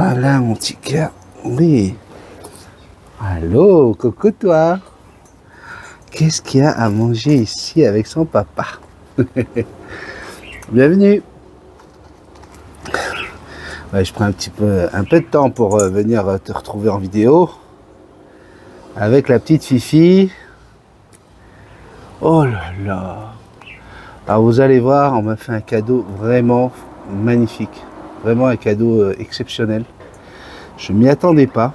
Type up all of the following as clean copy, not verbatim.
Voilà, mon petit cœur. Oui. Allô, coucou toi. Qu'est-ce qu'il y a à manger ici avec son papa? Bienvenue. Ouais, je prends un peu de temps pour venir te retrouver en vidéo avec la petite Fifi. Oh là là. Alors vous allez voir, on m'a fait un cadeau vraiment magnifique. Vraiment un cadeau exceptionnel. Je m'y attendais pas.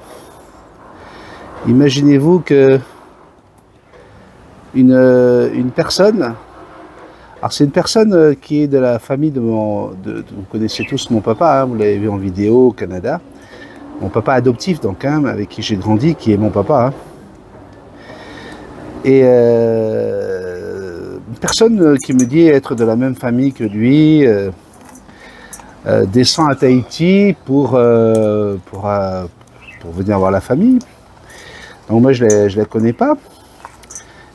Imaginez-vous que une personne, alors c'est une personne qui est de la famille de vous connaissez tous mon papa, hein, vous l'avez vu en vidéo au Canada. Mon papa adoptif donc, hein, avec qui j'ai grandi, qui est mon papa. Hein. Et une personne qui me dit être de la même famille que lui, descend à Tahiti pour venir voir la famille. Donc moi je la connais pas.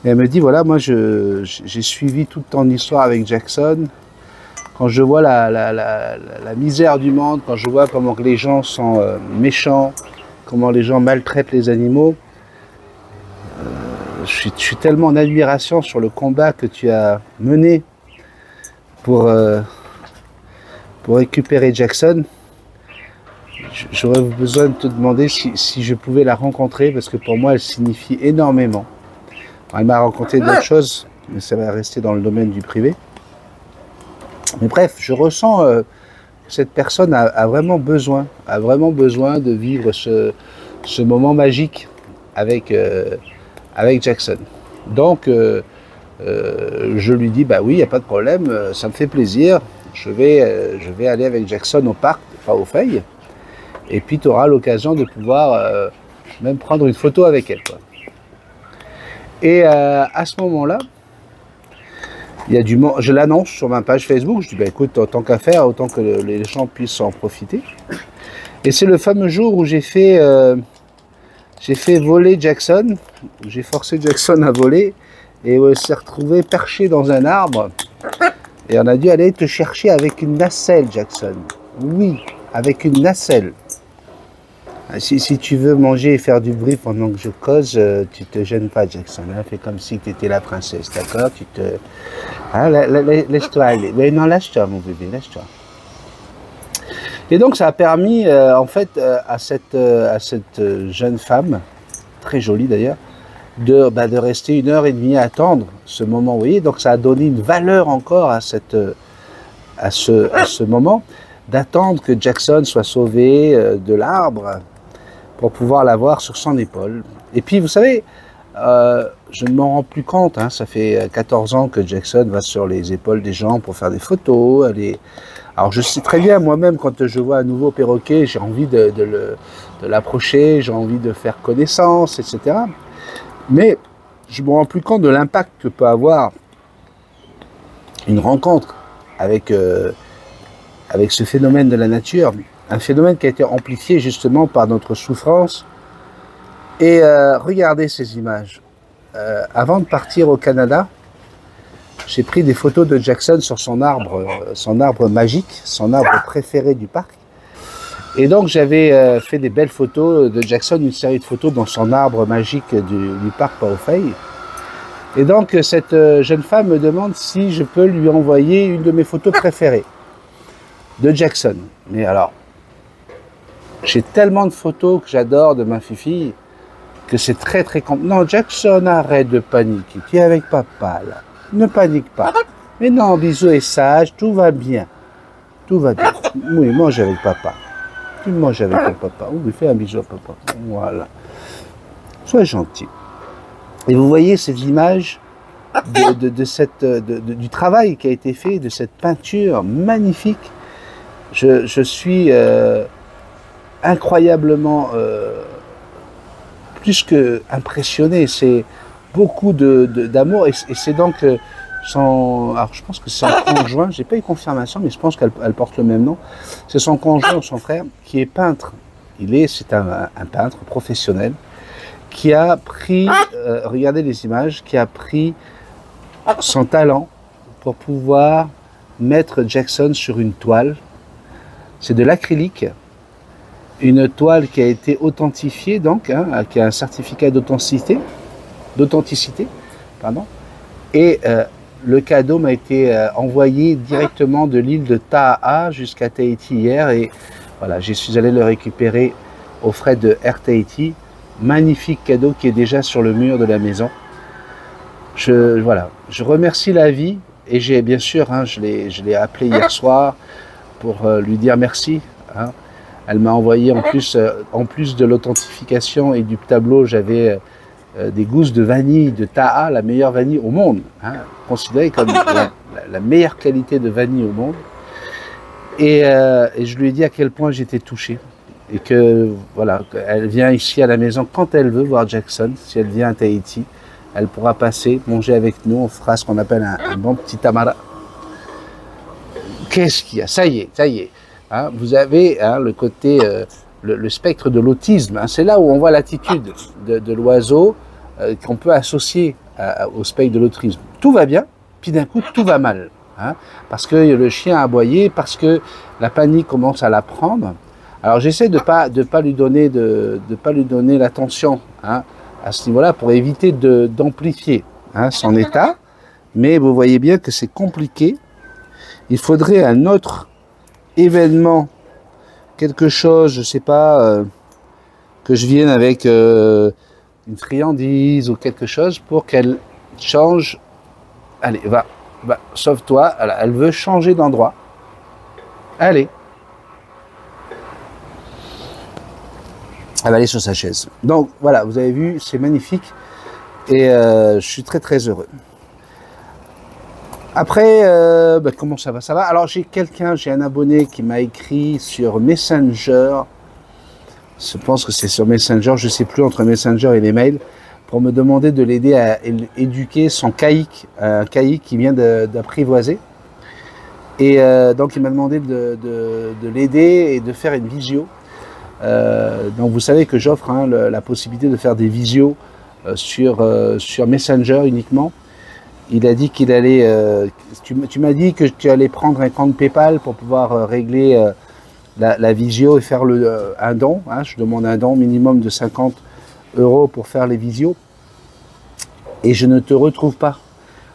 Et elle me dit voilà, moi j'ai suivi toute ton histoire avec Jackson. Quand je vois la misère du monde, quand je vois comment les gens sont méchants, comment les gens maltraitent les animaux, je suis tellement en admiration sur le combat que tu as mené pour récupérer Jackson. J'aurais besoin de te demander si je pouvais la rencontrer, parce que pour moi elle signifie énormément. Elle m'a raconté d'autres choses, mais ça va rester dans le domaine du privé. Mais bref, je ressens que cette personne a vraiment besoin de vivre ce moment magique avec Jackson. Donc je lui dis bah oui, il n'y a pas de problème, ça me fait plaisir. Je vais aller avec Jackson au parc, enfin aux feuilles. Et puis tu auras l'occasion de pouvoir même prendre une photo avec elle, quoi. Et à ce moment-là, il y a je l'annonce sur ma page Facebook. Je dis bah écoute, tant qu'à faire, autant que les gens puissent en profiter. Et c'est le fameux jour où j'ai fait voler Jackson. J'ai forcé Jackson à voler et on s'est retrouvé perché dans un arbre. Et on a dû aller te chercher avec une nacelle, Jackson. Oui, avec une nacelle. Si tu veux manger et faire du bruit pendant que je cause, tu te gênes pas, Jackson. Hein? Fais comme si tu étais la princesse, d'accord? Hein, laisse-toi aller. Mais non, lâche-toi, mon bébé, lâche-toi. Et donc, ça a permis, en fait, à cette jeune femme, très jolie d'ailleurs, de rester 1h30 à attendre ce moment, vous voyez. Donc, ça a donné une valeur encore à ce moment, d'attendre que Jackson soit sauvé de l'arbre, pour pouvoir l'avoir sur son épaule. Et puis, vous savez, je ne m'en rends plus compte, hein, ça fait 14 ans que Jackson va sur les épaules des gens pour faire des photos. Alors, je sais très bien, moi-même, quand je vois un nouveau perroquet, j'ai envie de l'approcher, j'ai envie de faire connaissance, etc. Mais je ne me rends plus compte de l'impact que peut avoir une rencontre avec ce phénomène de la nature. Un phénomène qui a été amplifié justement par notre souffrance. Et regardez ces images. Avant de partir au Canada, j'ai pris des photos de Jackson sur son arbre magique, son arbre préféré du parc. Et donc j'avais fait des belles photos de Jackson, une série de photos dans son arbre magique du parc Paufey. Et donc cette jeune femme me demande si je peux lui envoyer une de mes photos préférées de Jackson. Mais alors, j'ai tellement de photos que j'adore de ma Fifi que c'est très compliqué. Non, Jackson, arrête de paniquer. Tu es avec papa là. Ne panique pas. Mais non, bisous et sage, tout va bien. Tout va bien. Oui, mange avec papa. Tu manges avec ton papa. Oui, fais un bisou à papa. Voilà. Sois gentil. Et vous voyez ces images du travail qui a été fait, de cette peinture magnifique. Je suis incroyablement plus que impressionné. C'est beaucoup d'amour et c'est donc alors je pense que c'est son conjoint, j'ai pas eu confirmation, mais je pense qu'elle porte le même nom. C'est son conjoint, son frère, qui est peintre. C'est un peintre professionnel qui a pris, regardez les images, qui a pris son talent pour pouvoir mettre Jackson sur une toile. C'est de l'acrylique. une toile qui a été authentifiée, donc, hein, qui a un certificat d'authenticité, pardon. Et le cadeau m'a été envoyé directement de l'île de Taha jusqu'à Tahiti hier. Et voilà, je suis allé le récupérer aux frais de Air Tahiti. Magnifique cadeau qui est déjà sur le mur de la maison. Voilà, je remercie la vie. Et j'ai bien sûr, hein, je l'ai appelé hier soir pour lui dire merci. Hein. Elle m'a envoyé en plus de l'authentification et du tableau, j'avais des gousses de vanille de Taha, la meilleure vanille au monde, hein, considérée comme la meilleure qualité de vanille au monde. Et je lui ai dit à quel point j'étais touché. Et que voilà, elle vient ici à la maison quand elle veut voir Jackson. Si elle vient à Tahiti, elle pourra passer, manger avec nous. On fera ce qu'on appelle un bon petit tamara. Qu'est-ce qu'il y a? Ça y est. Hein, vous avez hein, le côté, le spectre de l'autisme. Hein, c'est là où on voit l'attitude de l'oiseau qu'on peut associer au spectre de l'autisme. Tout va bien, puis d'un coup, tout va mal. Hein, parce que le chien a aboyé, parce que la panique commence à la prendre. Alors j'essaie de pas lui donner l'attention hein, à ce niveau-là pour éviter d'amplifier hein, son état. Mais vous voyez bien que c'est compliqué. Il faudrait un autre événement, quelque chose, je sais pas, que je vienne avec une friandise ou quelque chose pour qu'elle change. Allez, va, sauve-toi. Elle veut changer d'endroit. Allez. Elle va aller sur sa chaise. Donc voilà, vous avez vu, c'est magnifique et je suis très très heureux. Après, comment ça va? Ça va. Alors j'ai un abonné qui m'a écrit sur Messenger. Je pense que c'est sur Messenger, je ne sais plus, entre Messenger et les mails, pour me demander de l'aider à éduquer son caïque, un caïque qui vient d'apprivoiser. Et donc il m'a demandé de l'aider et de faire une visio. Donc vous savez que j'offre hein, la possibilité de faire des visios sur Messenger uniquement. Il a dit qu'il allait... tu m'as dit que tu allais prendre un compte PayPal pour pouvoir régler la visio et faire un don. Hein, je demande un don minimum de 50 € pour faire les visios. Et je ne te retrouve pas.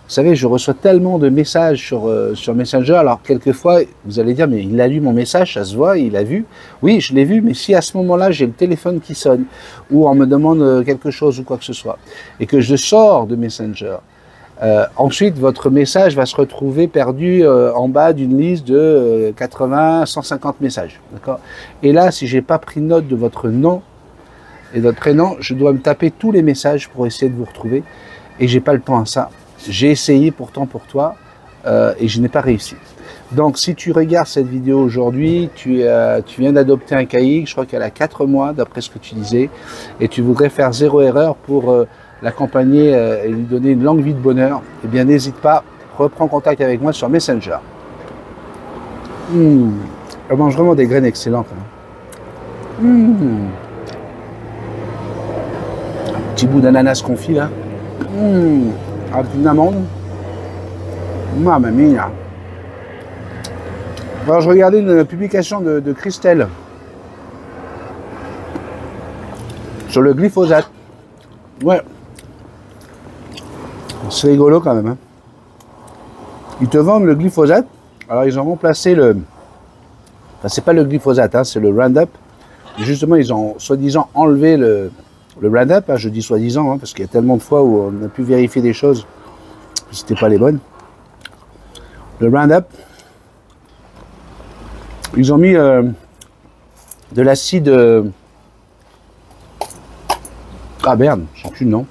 Vous savez, je reçois tellement de messages sur Messenger. Alors, quelquefois, vous allez dire, mais il a lu mon message, ça se voit, il a vu. Oui, je l'ai vu, mais si à ce moment-là, j'ai le téléphone qui sonne, ou on me demande quelque chose ou quoi que ce soit, et que je sors de Messenger, ensuite, votre message va se retrouver perdu en bas d'une liste de 80, 150 messages. D'accord ? Et là, si je n'ai pas pris note de votre nom et de votre prénom, je dois me taper tous les messages pour essayer de vous retrouver. Et j'ai pas le temps à ça. J'ai essayé pourtant pour toi et je n'ai pas réussi. Donc si tu regardes cette vidéo aujourd'hui, tu viens d'adopter un caïque, je crois qu'elle a 4 mois d'après ce que tu disais, et tu voudrais faire 0 erreur pour l'accompagner et lui donner une longue vie de bonheur, eh bien n'hésite pas, reprends contact avec moi sur Messenger. Elle mange vraiment des graines excellentes. Hein. Un petit bout d'ananas confit là. Avec une amande. Mamma mia. Alors je regardais une publication de Christelle sur le glyphosate. Ouais. C'est rigolo quand même. Hein. Ils te vendent le glyphosate. Alors ils ont remplacé le... Enfin c'est pas le glyphosate, hein, c'est le Roundup. Justement ils ont soi-disant enlevé le Roundup, hein, je dis soi-disant, hein, parce qu'il y a tellement de fois où on a pu vérifier des choses, c'était pas les bonnes. Le Roundup, ils ont mis de l'acide... Ah merde, je sais plus le nom.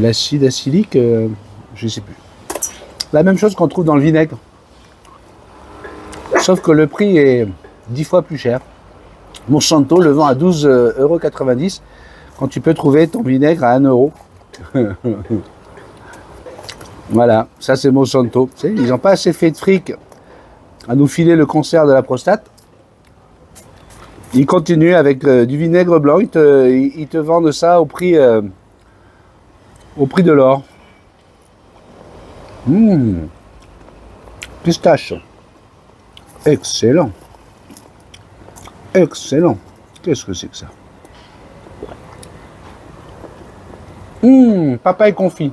L'acide acylique, je sais plus. La même chose qu'on trouve dans le vinaigre. Sauf que le prix est 10 fois plus cher. Monsanto le vend à 12,90 € quand tu peux trouver ton vinaigre à 1 €. Voilà, ça c'est Monsanto. Tu sais, ils n'ont pas assez fait de fric à nous filer le cancer de la prostate. Ils continuent avec du vinaigre blanc, ils te vendent ça au prix de l'or. Pistache. Excellent. Excellent. Qu'est-ce que c'est que ça? Papaye confit.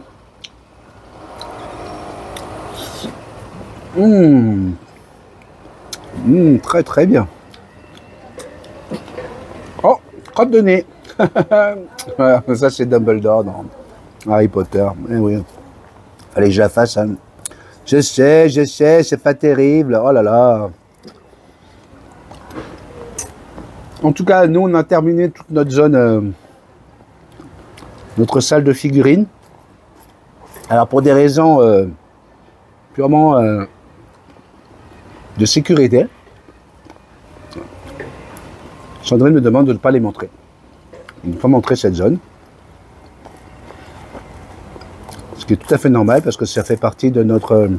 Très très bien. Oh, crotte de nez. Voilà, ça c'est Dumbledore dans Harry Potter. Eh oui. Fallait que je la fasse. Hein. Je sais, c'est pas terrible. Oh là là. En tout cas, nous on a terminé toute notre zone, notre salle de figurines. Alors pour des raisons purement de sécurité, Sandrine me demande de ne pas les montrer. Il ne faut pas montrer cette zone. Ce qui est tout à fait normal parce que ça fait partie de notre...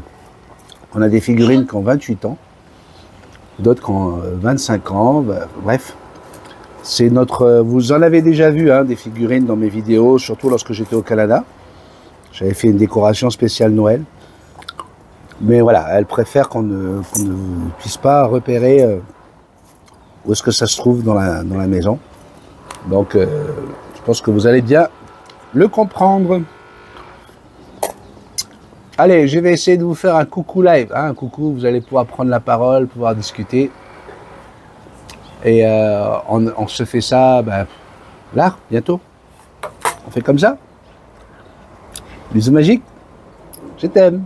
on a des figurines qui ont 28 ans, d'autres qui ont 25 ans, bref. C'est notre... vous en avez déjà vu hein, des figurines dans mes vidéos, surtout lorsque j'étais au Canada. J'avais fait une décoration spéciale Noël. Mais voilà, elle préfère qu'on ne puisse pas repérer où est-ce que ça se trouve dans la maison. Donc, je pense que vous allez bien le comprendre. Allez, je vais essayer de vous faire un coucou live. Hein, un coucou, vous allez pouvoir prendre la parole, pouvoir discuter. Et on se fait ça là, bientôt. On fait comme ça. Bisous magiques. Je t'aime.